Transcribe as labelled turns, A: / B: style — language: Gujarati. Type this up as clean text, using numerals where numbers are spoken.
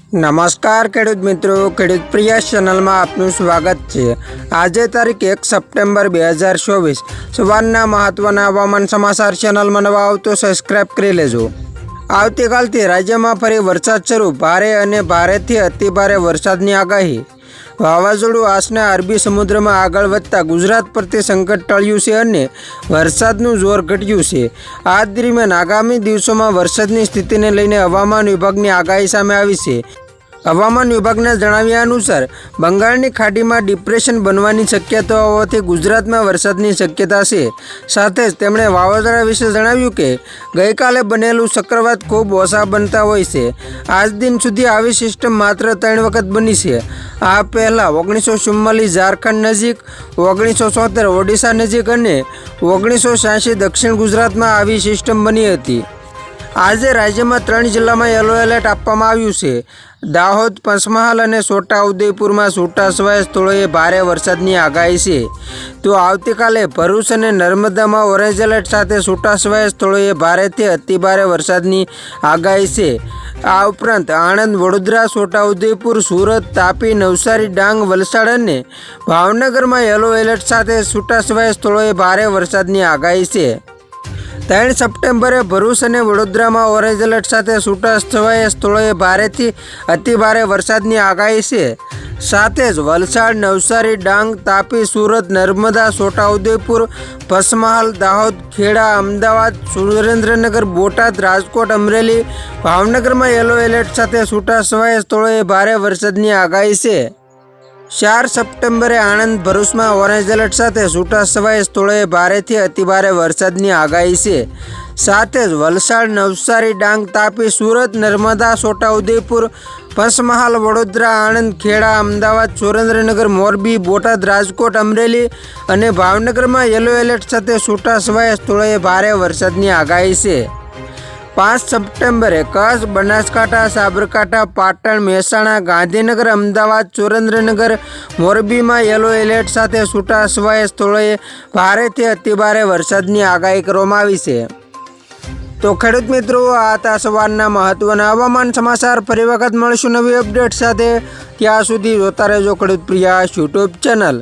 A: નમસ્કાર ખેડૂત મિત્રો, ખેડૂત પ્રિય ચેનલમાં આપનું સ્વાગત છે। આજે તારીખ 1 સપ્ટેમ્બર 2024 સવારના મહત્વના હવામાન સમાચાર ચેનલમાં નવા આવો તો સબસ્ક્રાઇબ કરી લેજો। આવતીકાલથી રાજ્યમાં ફરી વરસાદ શરૂ, ભારે અને ભારેથી અતિભારે વરસાદની આગાહી। વાવાઝોડું આસના અરબી સમુદ્રમાં આગળ વધતા ગુજરાત પરથી સંકટ ટળ્યું છે અને વરસાદનું જોર ઘટ્યું છે। આ દરમિયાન આગામી દિવસોમાં વરસાદની સ્થિતિને લઈને હવામાન વિભાગની આગાહી સામે આવી છે। હવામાન વિભાગના જણાવ્યા અનુસાર બંગાળની ખાડીમાં ડિપ્રેશન બનવાની શક્યતા હોવાથી ગુજરાતમાં વરસાદની શક્યતા છે। સાથે જ તેમણે વાવાઝોડા વિશે જણાવ્યું કે ગઈકાલે બનેલું ચક્રવાત ખૂબ ઓછા બનતા હોય છે। આજ દિન સુધી આવી સિસ્ટમ માત્ર 3 વખત બની છે। આ પહેલાં 1944 ઝારખંડ નજીક, 1976 ઓડિશા નજીક અને 1986 દક્ષિણ ગુજરાતમાં આવી સિસ્ટમ બની હતી। આજે રાજ્યમાં 3 જિલ્લામાં યલો એલર્ટ આપવામાં આવ્યું છે। દાહોદ, પંચમહાલ અને છોટા ઉદેપુરમાં છૂટાછવાયા સ્થળોએ ભારે વરસાદની આગાહી છે, તો આવતીકાલે ભરૂચ અને નર્મદામાં ઓરેન્જ એલર્ટ સાથે છૂટાછવાયા સ્થળોએ ભારેથી અતિભારે વરસાદની આગાહી છે। આ ઉપરાંત આણંદ, વડોદરા, છોટા ઉદેપુર, સુરત, તાપી, નવસારી, ડાંગ, વલસાડ અને ભાવનગરમાં યલો એલર્ટ સાથે છૂટાછવાયા સ્થળોએ ભારે વરસાદની આગાહી છે। 3 સપ્ટેમ્બરે ભરૂચ અને વડોદરામાં ઓરેન્જ એલર્ટ સાથે છૂટાછવાયા સ્થળોએ ભારેથી અતિભારે વરસાદની આગાહી છે। સાથે જ વલસાડ, નવસારી, ડાંગ, તાપી, સુરત, નર્મદા, છોટાઉદેપુર, પંચમહાલ, દાહોદ, ખેડા, અમદાવાદ, સુરેન્દ્રનગર, બોટાદ, રાજકોટ, અમરેલી, ભાવનગરમાં યલો એલર્ટ સાથે છૂટાછવાયા સ્થળોએ ભારે વરસાદની આગાહી છે। 4 સપ્ટેમ્બરે આણંદ, ભરૂચમાં ઓરેન્જ એલર્ટ સાથે છૂટાછવાયા સ્થળોએ ભારેથી અતિભારે વરસાદની આગાહી છે। સાથે જ વલસાડ, નવસારી, ડાંગ, તાપી, સુરત, નર્મદા, છોટાઉદેપુર, પંચમહાલ, વડોદરા, આણંદ, ખેડા, અમદાવાદ, સુરેન્દ્રનગર, મોરબી, બોટાદ, રાજકોટ, અમરેલી અને ભાવનગરમાં યલો એલર્ટ સાથે છૂટાછવાયા સ્થળોએ ભારે વરસાદની આગાહી છે। 5 સપ્ટેમ્બરે કચ્છ, બનાસકાંઠા, સાબરકાંઠા, પાટણ, મહેસાણા, ગાંધીનગર, અમદાવાદ, સુરેન્દ્રનગર, મોરબીમાં યલો એલર્ટ સાથે છૂટાછવાયા સ્થળોએ ભારેથી અતિભારે વરસાદની આગાહી કરવામાં આવી છે। તો ખેડૂત મિત્રો, આ હતા સવારના મહત્વના હવામાન સમાચાર। ફરી વખત મળીશું નવી અપડેટ સાથે। ત્યાં સુધી જોતા રહેજો ખેડૂત પ્રિય યુટ્યુબ ચેનલ।